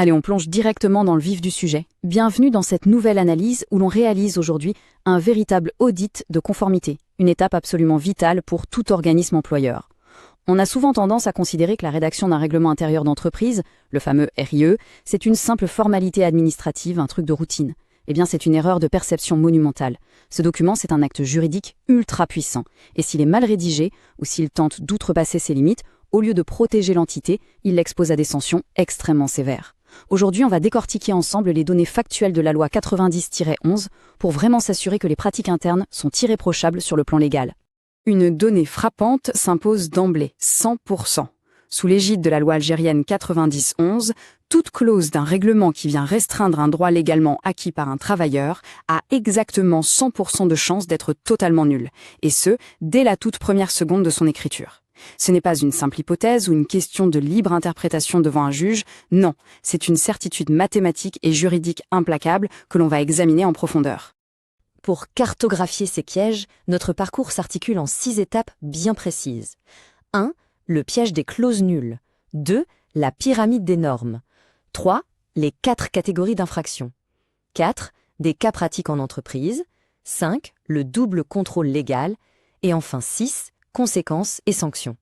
Allez, on plonge directement dans le vif du sujet. Bienvenue dans cette nouvelle analyse où l'on réalise aujourd'hui un véritable audit de conformité, une étape absolument vitale pour tout organisme employeur. On a souvent tendance à considérer que la rédaction d'un règlement intérieur d'entreprise, le fameux RIE, c'est une simple formalité administrative, un truc de routine. Eh bien, c'est une erreur de perception monumentale. Ce document, c'est un acte juridique ultra puissant. Et s'il est mal rédigé, ou s'il tente d'outrepasser ses limites, au lieu de protéger l'entité, il l'expose à des sanctions extrêmement sévères. Aujourd'hui, on va décortiquer ensemble les données factuelles de la loi 90-11 pour vraiment s'assurer que les pratiques internes sont irréprochables sur le plan légal. Une donnée frappante s'impose d'emblée, 100%. Sous l'égide de la loi algérienne 90-11, toute clause d'un règlement qui vient restreindre un droit légalement acquis par un travailleur a exactement 100% de chances d'être totalement nulle, et ce, dès la toute première seconde de son écriture. Ce n'est pas une simple hypothèse ou une question de libre interprétation devant un juge, non, c'est une certitude mathématique et juridique implacable que l'on va examiner en profondeur. Pour cartographier ces pièges, notre parcours s'articule en 6 étapes bien précises. 1. Le piège des clauses nulles. 2. La pyramide des normes. 3. Les 4 catégories d'infractions. 4. Des cas pratiques en entreprise. 5. Le double contrôle légal. Et enfin 6. Conséquences et sanctions.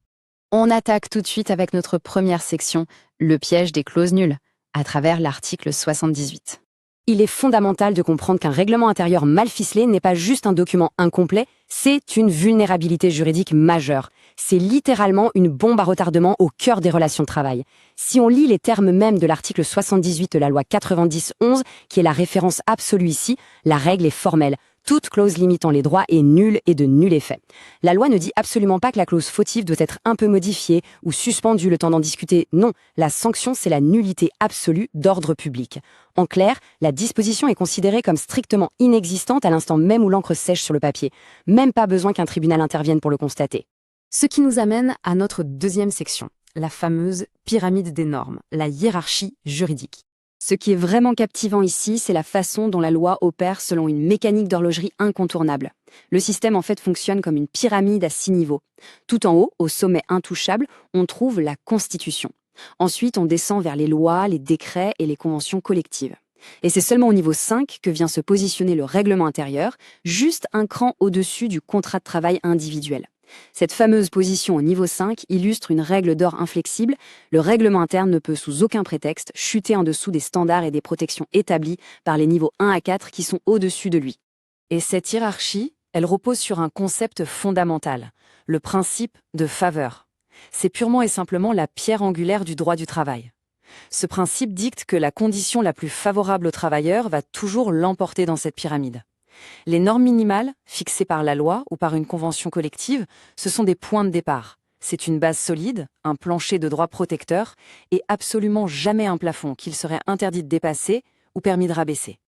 On attaque tout de suite avec notre première section, le piège des clauses nulles, à travers l'article 78. Il est fondamental de comprendre qu'un règlement intérieur mal ficelé n'est pas juste un document incomplet, c'est une vulnérabilité juridique majeure. C'est littéralement une bombe à retardement au cœur des relations de travail. Si on lit les termes mêmes de l'article 78 de la loi 90-11, qui est la référence absolue ici, la règle est formelle. Toute clause limitant les droits est nulle et de nul effet. La loi ne dit absolument pas que la clause fautive doit être un peu modifiée ou suspendue le temps d'en discuter. Non, la sanction, c'est la nullité absolue d'ordre public. En clair, la disposition est considérée comme strictement inexistante à l'instant même où l'encre sèche sur le papier. Même pas besoin qu'un tribunal intervienne pour le constater. Ce qui nous amène à notre deuxième section, la fameuse pyramide des normes, la hiérarchie juridique. Ce qui est vraiment captivant ici, c'est la façon dont la loi opère selon une mécanique d'horlogerie incontournable. Le système en fait fonctionne comme une pyramide à 6 niveaux. Tout en haut, au sommet intouchable, on trouve la Constitution. Ensuite, on descend vers les lois, les décrets et les conventions collectives. Et c'est seulement au niveau 5 que vient se positionner le règlement intérieur, juste un cran au-dessus du contrat de travail individuel. Cette fameuse position au niveau 5 illustre une règle d'or inflexible. Le règlement interne ne peut sous aucun prétexte chuter en dessous des standards et des protections établis par les niveaux 1 à 4 qui sont au-dessus de lui. Et cette hiérarchie, elle repose sur un concept fondamental, le principe de faveur. C'est purement et simplement la pierre angulaire du droit du travail. Ce principe dicte que la condition la plus favorable au travailleur va toujours l'emporter dans cette pyramide. Les normes minimales, fixées par la loi ou par une convention collective, ce sont des points de départ. C'est une base solide, un plancher de droit protecteur, et absolument jamais un plafond qu'il serait interdit de dépasser ou permis de rabaisser.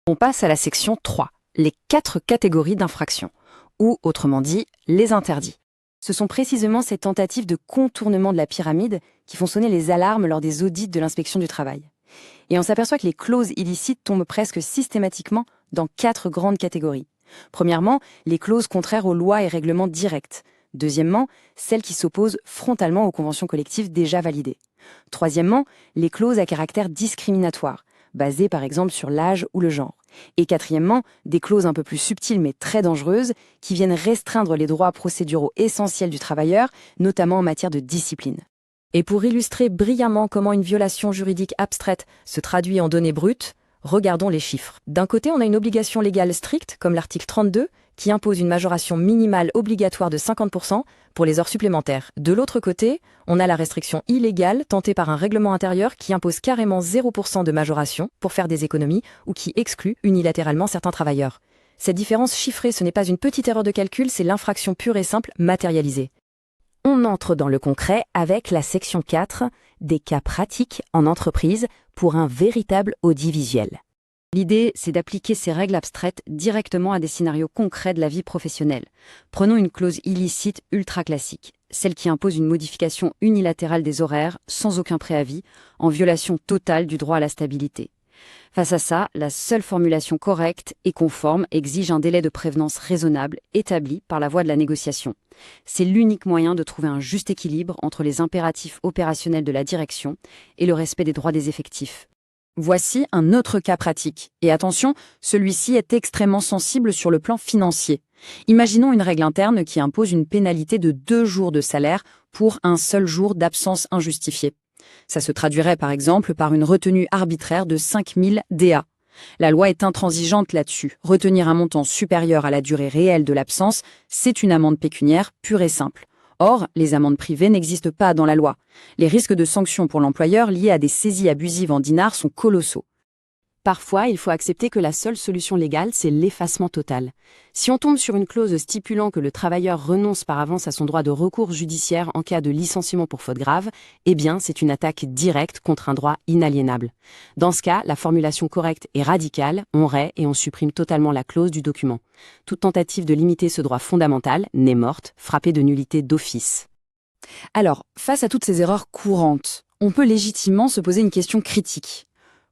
On passe à la section 3, les 4 catégories d'infractions, ou autrement dit, les interdits. Ce sont précisément ces tentatives de contournement de la pyramide qui font sonner les alarmes lors des audits de l'inspection du travail. Et on s'aperçoit que les clauses illicites tombent presque systématiquement dans 4 grandes catégories. Premièrement, les clauses contraires aux lois et règlements directs. Deuxièmement, celles qui s'opposent frontalement aux conventions collectives déjà validées. Troisièmement, les clauses à caractère discriminatoire, basées par exemple sur l'âge ou le genre. Et quatrièmement, des clauses un peu plus subtiles mais très dangereuses qui viennent restreindre les droits procéduraux essentiels du travailleur, notamment en matière de discipline. Et pour illustrer brillamment comment une violation juridique abstraite se traduit en données brutes, regardons les chiffres. D'un côté, on a une obligation légale stricte, comme l'article 32, qui impose une majoration minimale obligatoire de 50% pour les heures supplémentaires. De l'autre côté, on a la restriction illégale tentée par un règlement intérieur qui impose carrément 0% de majoration pour faire des économies ou qui exclut unilatéralement certains travailleurs. Cette différence chiffrée, ce n'est pas une petite erreur de calcul, c'est l'infraction pure et simple matérialisée. On entre dans le concret avec la section 4, des cas pratiques en entreprise pour un véritable audit visuel. L'idée, c'est d'appliquer ces règles abstraites directement à des scénarios concrets de la vie professionnelle. Prenons une clause illicite ultra classique, celle qui impose une modification unilatérale des horaires sans aucun préavis, en violation totale du droit à la stabilité. Face à ça, la seule formulation correcte et conforme exige un délai de prévenance raisonnable établi par la voie de la négociation. C'est l'unique moyen de trouver un juste équilibre entre les impératifs opérationnels de la direction et le respect des droits des effectifs. Voici un autre cas pratique. Et attention, celui-ci est extrêmement sensible sur le plan financier. Imaginons une règle interne qui impose une pénalité de 2 jours de salaire pour un seul jour d'absence injustifiée. Ça se traduirait par exemple par une retenue arbitraire de 5000 DA. La loi est intransigeante là-dessus. Retenir un montant supérieur à la durée réelle de l'absence, c'est une amende pécuniaire pure et simple. Or, les amendes privées n'existent pas dans la loi. Les risques de sanctions pour l'employeur liés à des saisies abusives en dinars sont colossaux. Parfois, il faut accepter que la seule solution légale, c'est l'effacement total. Si on tombe sur une clause stipulant que le travailleur renonce par avance à son droit de recours judiciaire en cas de licenciement pour faute grave, eh bien, c'est une attaque directe contre un droit inaliénable. Dans ce cas, la formulation correcte est radicale, on raie et on supprime totalement la clause du document. Toute tentative de limiter ce droit fondamental n'est morte, frappée de nullité d'office. Alors, face à toutes ces erreurs courantes, on peut légitimement se poser une question critique.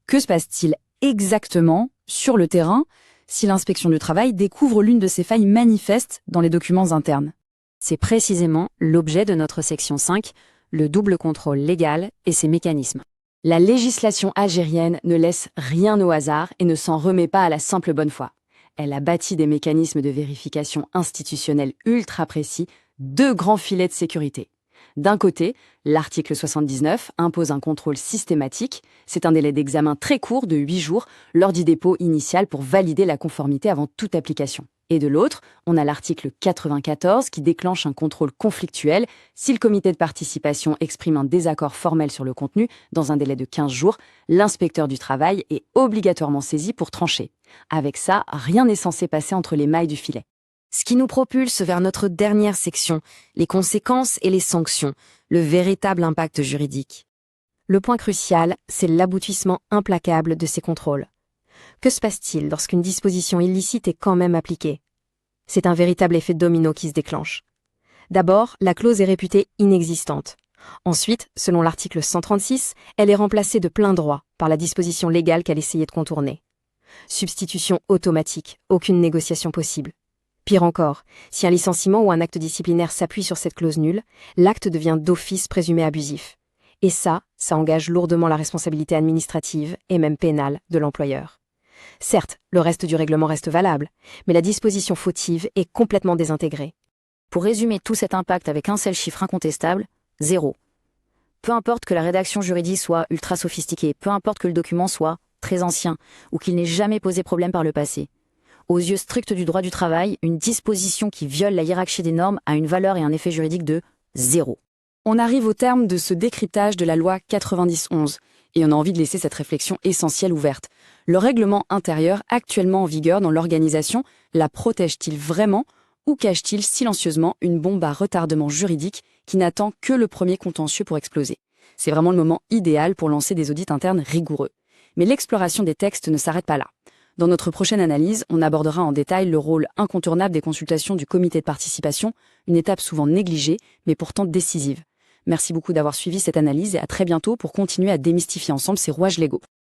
Que se passe-t-il exactement sur le terrain si l'inspection du travail découvre l'une de ces failles manifestes dans les documents internes? C'est précisément l'objet de notre section 5, le double contrôle légal et ses mécanismes. La législation algérienne ne laisse rien au hasard et ne s'en remet pas à la simple bonne foi. Elle a bâti des mécanismes de vérification institutionnelle ultra précis, 2 grands filets de sécurité. D'un côté, l'article 79 impose un contrôle systématique. C'est un délai d'examen très court de 8 jours lors du dépôt initial pour valider la conformité avant toute application. Et de l'autre, on a l'article 94 qui déclenche un contrôle conflictuel. Si le comité de participation exprime un désaccord formel sur le contenu, dans un délai de 15 jours, l'inspecteur du travail est obligatoirement saisi pour trancher. Avec ça, rien n'est censé passer entre les mailles du filet. Ce qui nous propulse vers notre dernière section, les conséquences et les sanctions, le véritable impact juridique. Le point crucial, c'est l'aboutissement implacable de ces contrôles. Que se passe-t-il lorsqu'une disposition illicite est quand même appliquée? C'est un véritable effet domino qui se déclenche. D'abord, la clause est réputée inexistante. Ensuite, selon l'article 136, elle est remplacée de plein droit par la disposition légale qu'elle essayait de contourner. Substitution automatique, aucune négociation possible. Pire encore, si un licenciement ou un acte disciplinaire s'appuie sur cette clause nulle, l'acte devient d'office présumé abusif. Et ça engage lourdement la responsabilité administrative et même pénale de l'employeur. Certes, le reste du règlement reste valable, mais la disposition fautive est complètement désintégrée. Pour résumer tout cet impact avec un seul chiffre incontestable, 0. Peu importe que la rédaction juridique soit ultra sophistiquée, peu importe que le document soit très ancien ou qu'il n'ait jamais posé problème par le passé. Aux yeux stricts du droit du travail, une disposition qui viole la hiérarchie des normes a une valeur et un effet juridique de 0. On arrive au terme de ce décryptage de la loi 90-11 et on a envie de laisser cette réflexion essentielle ouverte. Le règlement intérieur actuellement en vigueur dans l'organisation la protège-t-il vraiment ou cache-t-il silencieusement une bombe à retardement juridique qui n'attend que le premier contentieux pour exploser? C'est vraiment le moment idéal pour lancer des audits internes rigoureux. Mais l'exploration des textes ne s'arrête pas là. Dans notre prochaine analyse, on abordera en détail le rôle incontournable des consultations du comité de participation, une étape souvent négligée, mais pourtant décisive. Merci beaucoup d'avoir suivi cette analyse et à très bientôt pour continuer à démystifier ensemble ces rouages légaux.